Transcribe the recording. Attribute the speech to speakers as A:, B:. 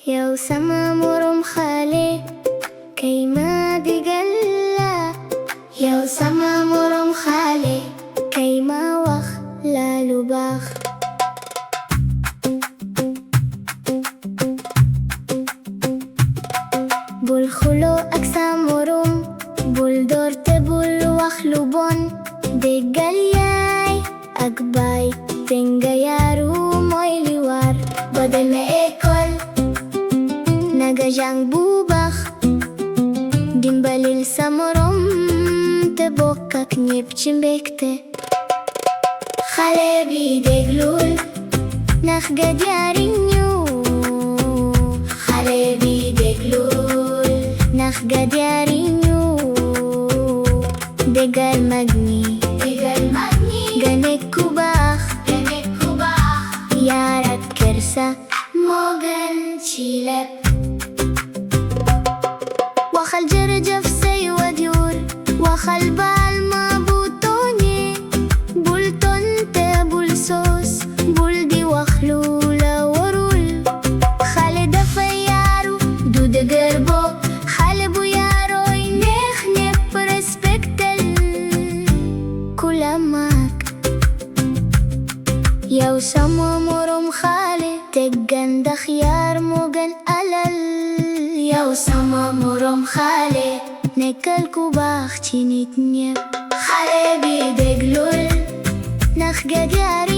A: يا وسما مرم خالي كيما دقلا، يا وسما مرم خالي كيما وخ لا لباخ. بول خلو أكسا مرم بول دورت بول وخ لبون دقل ياي أكباي تنجا يارو موي لوار بدل ما إكل نجang bubak dimbalil samorom te bokak nyepçim bekte Khalebi deglul nakh gadyarinyu Khalebi deglul nakh gadyarinyu degal magni ganek kubakh yarat kersa mogan chilep وخل جرجف سي وديور وخل بال ما بوتوني بولتون تبول صوص بولدي وخلولا ورول خالد فيارو دود قربو خالبو يارو ينخني برسبكتل كل ماك يا وسما مرم خالي تجن دخيار موجن ألل يا وسما مرم خالي نكل كوباخ تشينيت نيب خالي بيدقلول نخ قديار